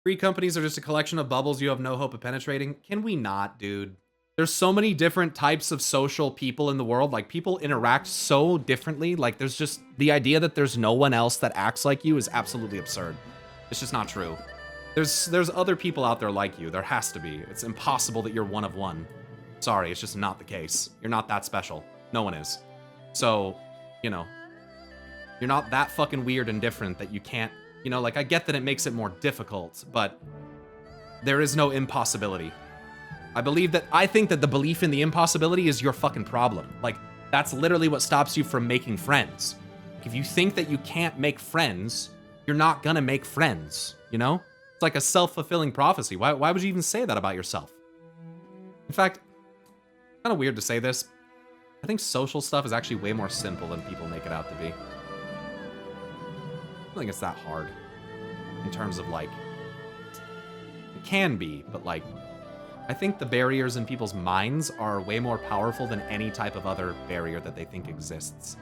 Free companies are just a collection of bubbles you have no hope of penetrating. Can we not, dude? There's so many different types of social people in the world. Like, people interact so differently. Like, there's just the idea that there's no one else that acts like you is absolutely absurd. It's just not true. There's other people out there like you. There has to be. It's impossible that you're one of one. Sorry, it's just not the case. You're not that special. No one is. So, you know, you're not that fucking weird and different that you can't, you know, like, I get that it makes it more difficult, but there is no impossibility. I think that the belief in the impossibility is your fucking problem. Like, that's literally what stops you from making friends. If you think that you can't make friends, you're not gonna make friends, you know? It's like a self-fulfilling prophecy. Why would you even say that about yourself? In fact, kind of weird to say this. I think social stuff is actually way more simple than people make it out to be. I don't think it's that hard in terms of, like, it can be, but, like, I think the barriers in people's minds are way more powerful than any type of other barrier that they think exists.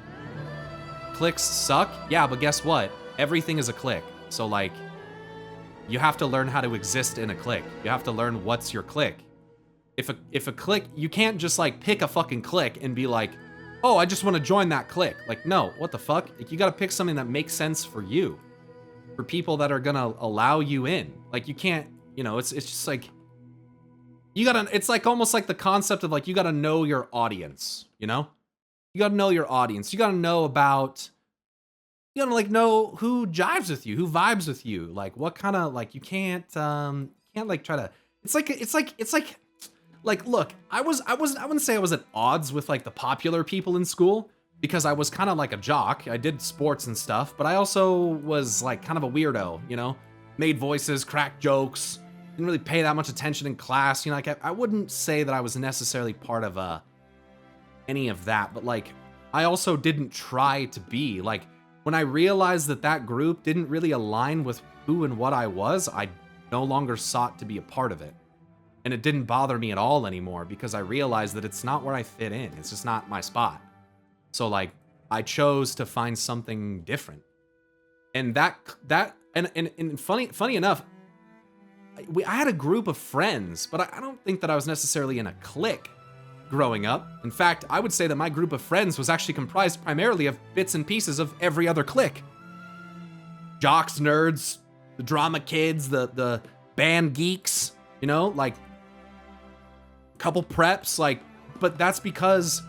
Cliques suck? Yeah, but guess what? Everything is a clique. So, like, you have to learn how to exist in a clique. You have to learn what's your clique. If a clique, you can't just, like, pick a fucking clique and be like, oh, I just want to join that clique. Like, no, what the fuck? Like, you gotta pick something that makes sense for you. For people that are gonna allow you in. Like, you can't, you know, it's just like, you gotta, it's like almost like the concept of, like, you gotta know your audience, you know? You gotta know your audience. You gotta know about, you gotta, like, know who jives with you, who vibes with you. Like, what kind of, like, you can't, like, try to, it's like, look, I wouldn't say I was at odds with, like, the popular people in school, because I was kind of like a jock. I did sports and stuff, but I also was, like, kind of a weirdo, you know? Made voices, cracked jokes, didn't really pay that much attention in class, you know, like, I wouldn't say that I was necessarily part of, any of that, but, like, I also didn't try to be, like, when I realized that that group didn't really align with who and what I was, I no longer sought to be a part of it. And it didn't bother me at all anymore, because I realized that it's not where I fit in. It's just not my spot. So, like, I chose to find something different. And and funny enough, I had a group of friends, but I don't think that I was necessarily in a clique growing up. In fact, I would say that my group of friends was actually comprised primarily of bits and pieces of every other clique. Jocks, nerds, the drama kids, the band geeks, you know, like, couple preps, like, but that's because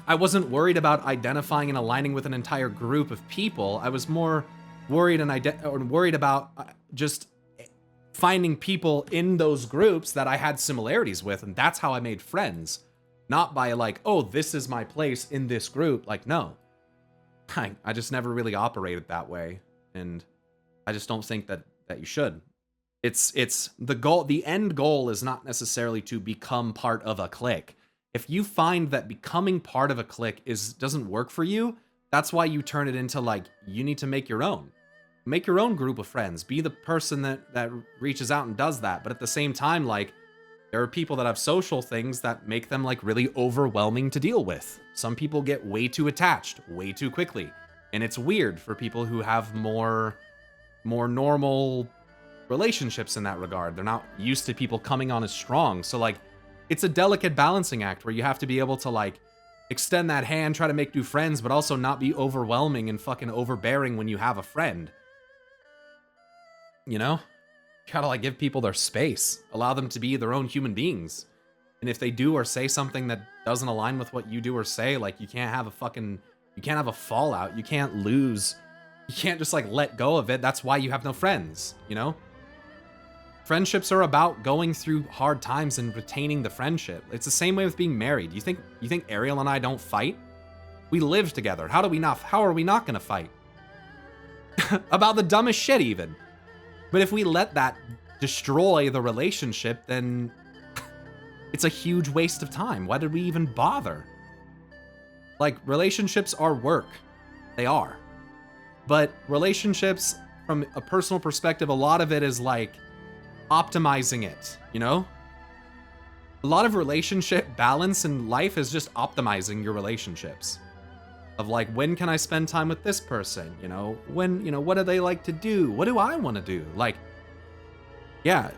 I wasn't worried about identifying and aligning with an entire group of people. I was more worried about just finding people in those groups that I had similarities with, and that's how I made friends. Not by, like, oh, this is my place in this group. Like, no. I just never really operated that way, and I just don't think that you should. It's the goal. The end goal is not necessarily to become part of a clique. If you find that becoming part of a clique doesn't work for you, that's why you turn it into, like, you need to make your own. Make your own group of friends. Be the person that reaches out and does that. But at the same time, like, there are people that have social things that make them, like, really overwhelming to deal with. Some people get way too attached way too quickly. And it's weird for people who have more normal relationships in that regard. They're not used to people coming on as strong. So, like, it's a delicate balancing act where you have to be able to, like, extend that hand, try to make new friends, but also not be overwhelming and fucking overbearing when you have a friend. You know? You gotta, like, give people their space. Allow them to be their own human beings. And if they do or say something that doesn't align with what you do or say, like, you can't have a fallout. You can't lose. You can't just, like, let go of it. That's why you have no friends, you know? Friendships are about going through hard times and retaining the friendship. It's the same way with being married. You think Ariel and I don't fight? We live together. How are we not gonna fight? About the dumbest shit even. But if we let that destroy the relationship, then it's a huge waste of time. Why did we even bother? Like, relationships are work. They are. But relationships, from a personal perspective, a lot of it is, like, optimizing it, you know? A lot of relationship balance in life is just optimizing your relationships. Of, like, when can I spend time with this person? You know, what do they like to do? What do I want to do? Like, Yeah,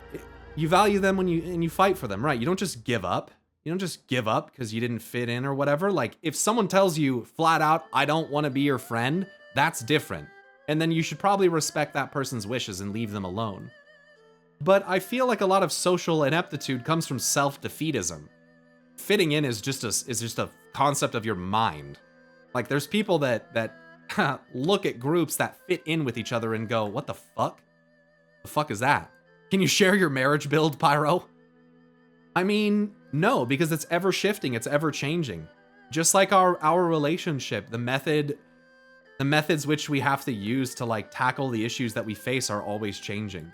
you value them when you fight for them, right? You don't just give up. You don't just give up because you didn't fit in or whatever. Like, if someone tells you flat out, I don't want to be your friend, that's different. And then you should probably respect that person's wishes and leave them alone. But I feel like a lot of social ineptitude comes from self-defeatism. Fitting in is just a concept of your mind. Like, there's people that look at groups that fit in with each other and go, what the fuck? The fuck is that? Can you share your marriage build, Pyro? I mean, no, because it's ever shifting, it's ever changing. Just like our relationship, the methods which we have to use to like tackle the issues that we face are always changing.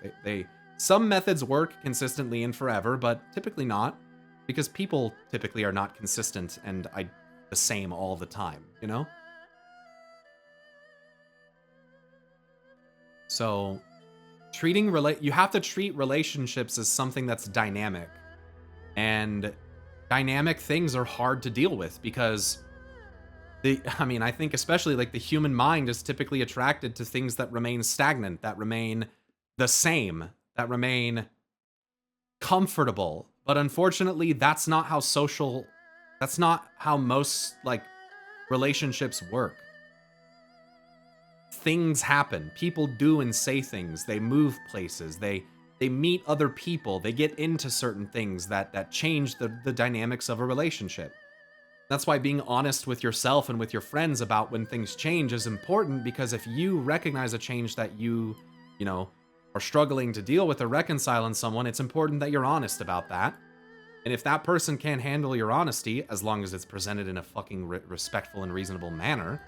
Some methods work consistently and forever, but typically not, because people typically are not consistent and the same all the time, you know? So, you have to treat relationships as something that's dynamic. And dynamic things are hard to deal with because I think especially like the human mind is typically attracted to things that remain stagnant, that remain the same, that remain comfortable. But unfortunately, that's not how most like relationships work. Things happen. People do and say things. They move places. They meet other people. They get into certain things that change the dynamics of a relationship. That's why being honest with yourself and with your friends about when things change is important, because if you recognize a change that you are struggling to deal with or reconcile in someone, it's important that you're honest about that. And if that person can't handle your honesty, as long as it's presented in a fucking respectful and reasonable manner,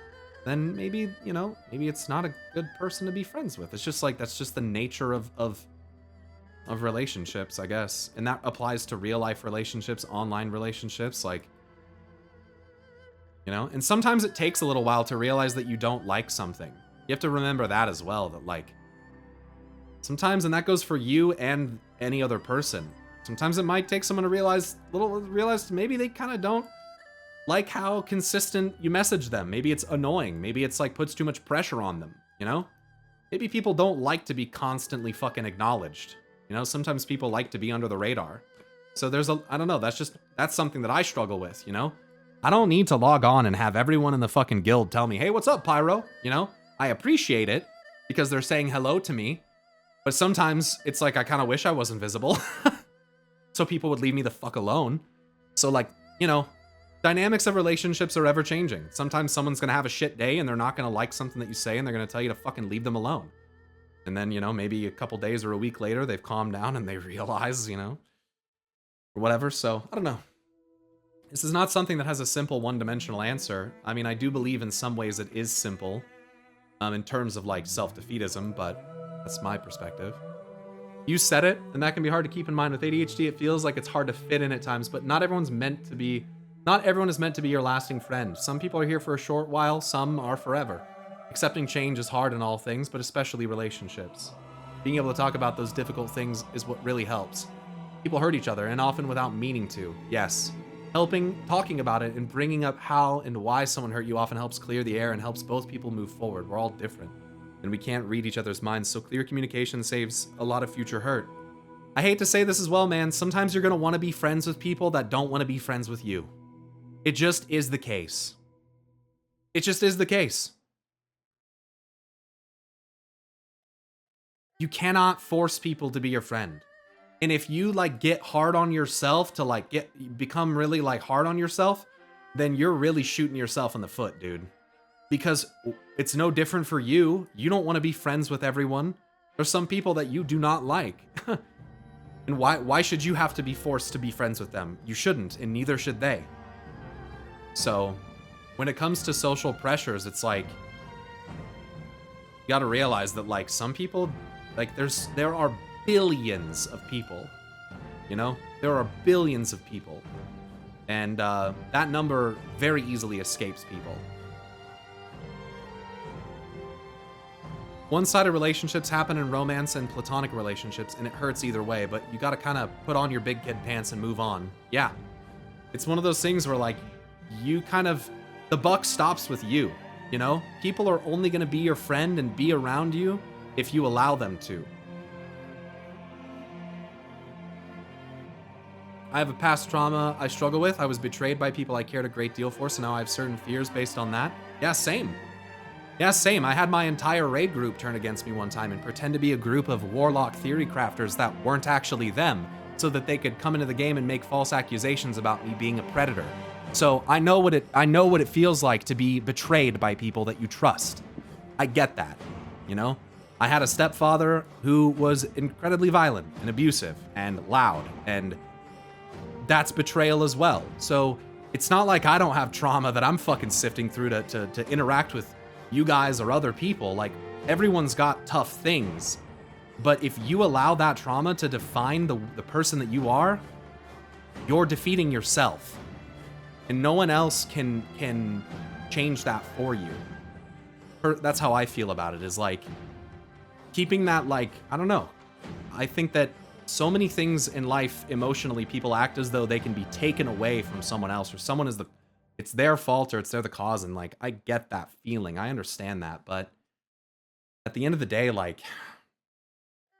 then maybe it's not a good person to be friends with. It's just like, that's just the nature of relationships, I guess. And that applies to real life relationships, online relationships, like, and sometimes it takes a little while to realize that you don't like something. You have to remember that as well, that like, sometimes, and that goes for you and any other person, sometimes it might take someone to realize maybe they kind of don't like how consistent you message them. Maybe it's annoying. Maybe it's like puts too much pressure on them, Maybe people don't like to be constantly fucking acknowledged. Sometimes people like to be under the radar. So I don't know, that's something that I struggle with, I don't need to log on and have everyone in the fucking guild tell me, hey, what's up, Pyro? I appreciate it because they're saying hello to me. But sometimes it's like, I kind of wish I was invisible. So people would leave me the fuck alone. So like, dynamics of relationships are ever changing. Sometimes someone's going to have a shit day and they're not going to like something that you say and they're going to tell you to fucking leave them alone. And then, maybe a couple days or a week later, they've calmed down and they realize, or whatever. So I don't know. This is not something that has a simple one-dimensional answer. I mean, I do believe in some ways it is simple in terms of like self-defeatism, but that's my perspective. You said it, and that can be hard to keep in mind with ADHD. It feels like it's hard to fit in at times, but not everyone is meant to be your lasting friend. Some people are here for a short while, some are forever. Accepting change is hard in all things, but especially relationships. Being able to talk about those difficult things is what really helps. People hurt each other, and often without meaning to. Yes. Talking about it and bringing up how and why someone hurt you often helps clear the air and helps both people move forward. We're all different, and we can't read each other's minds, so clear communication saves a lot of future hurt. I hate to say this as well, man. Sometimes you're going to want to be friends with people that don't want to be friends with you. It just is the case. It just is the case. You cannot force people to be your friend. And if you like get hard on yourself to like become really like hard on yourself, then you're really shooting yourself in the foot, dude. Because it's no different for you. You don't want to be friends with everyone. There's some people that you do not like. And why should you have to be forced to be friends with them? You shouldn't, and neither should they. So, when it comes to social pressures, it's like, you gotta realize that like some people, like there are billions of people, there are billions of people, and that number very easily escapes people. One-sided relationships happen in romance and platonic relationships, and it hurts either way, but you gotta kind of put on your big kid pants and move on. Yeah, it's one of those things where like the buck stops with you. People are only gonna be your friend and be around you if you allow them to. I have a past trauma I struggle with. I was betrayed by people I cared a great deal for, so now I have certain fears based on that. Yeah, same. Yeah, same. I had my entire raid group turn against me one time and pretend to be a group of warlock theory crafters that weren't actually them, so that they could come into the game and make false accusations about me being a predator. So I know what it feels like to be betrayed by people that you trust. I get that, you know? I had a stepfather who was incredibly violent and abusive and loud, and that's betrayal as well. So it's not like I don't have trauma that I'm fucking sifting through to interact with you guys or other people. Like, everyone's got tough things. But if you allow that trauma to define the person that you are, you're defeating yourself. And no one else can change that for you. That's how I feel about it, is like, keeping that, like, I don't know. I think that so many things in life, emotionally, people act as though they can be taken away from someone else, or someone is it's their fault, or it's they're the cause, and, like, I get that feeling. I understand that, but at the end of the day, like,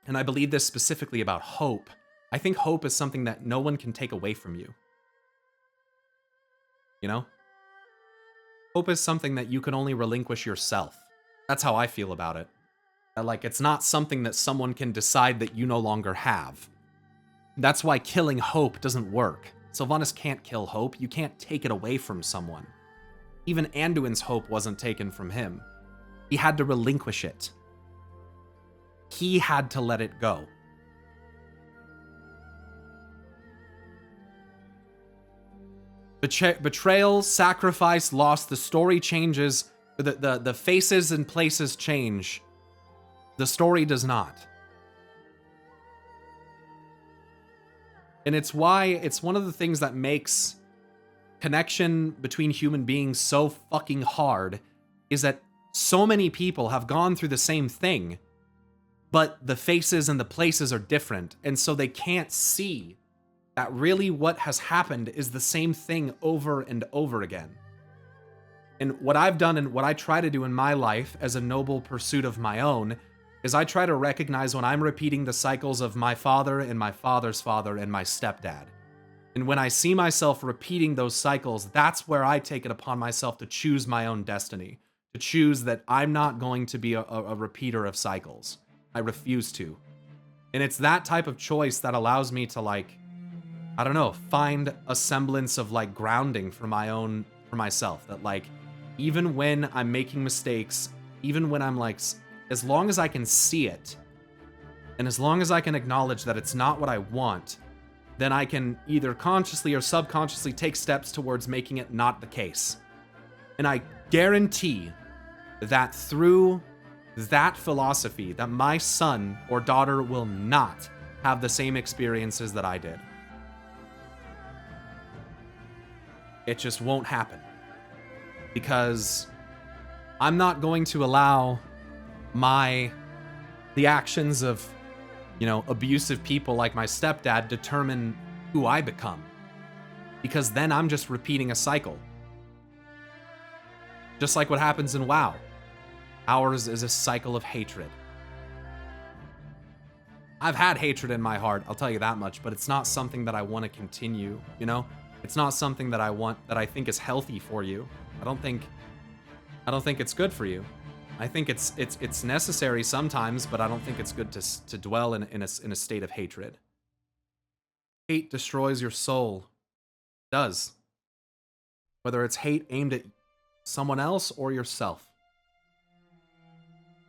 and I believe this specifically about hope, I think hope is something that no one can take away from you. You know? Hope is something that you can only relinquish yourself. That's how I feel about it. Like, it's not something that someone can decide that you no longer have. That's why killing hope doesn't work. Sylvanas can't kill hope. You can't take it away from someone. Even Anduin's hope wasn't taken from him. He had to relinquish it. He had to let it go. Betrayal, sacrifice, loss, the story changes. The faces and places change. The story does not. And it's why it's one of the things that makes connection between human beings so fucking hard, is that so many people have gone through the same thing, but the faces and the places are different, and so they can't see that really what has happened is the same thing over and over again. And what I've done and what I try to do in my life as a noble pursuit of my own is I try to recognize when I'm repeating the cycles of my father and my father's father and my stepdad. And when I see myself repeating those cycles, that's where I take it upon myself to choose my own destiny, to choose that I'm not going to be a repeater of cycles. I refuse to. And it's that type of choice that allows me to, like, I don't know, find a semblance of, like, grounding for myself. That, like, even when I'm making mistakes, even when I'm, like, as long as I can see it, and as long as I can acknowledge that it's not what I want, then I can either consciously or subconsciously take steps towards making it not the case. And I guarantee that through that philosophy, that my son or daughter will not have the same experiences that I did. It just won't happen. Because I'm not going to allow the actions of, you know, abusive people like my stepdad determine who I become. Because then I'm just repeating a cycle. Just like what happens in WoW. Ours is a cycle of hatred. I've had hatred in my heart, I'll tell you that much, but it's not something that I want to continue, you know? It's not something that I think is healthy for you. I don't think it's good for you. I think it's necessary sometimes, but I don't think it's good to dwell in a state of hatred. Hate destroys your soul. It does. Whether it's hate aimed at someone else or yourself.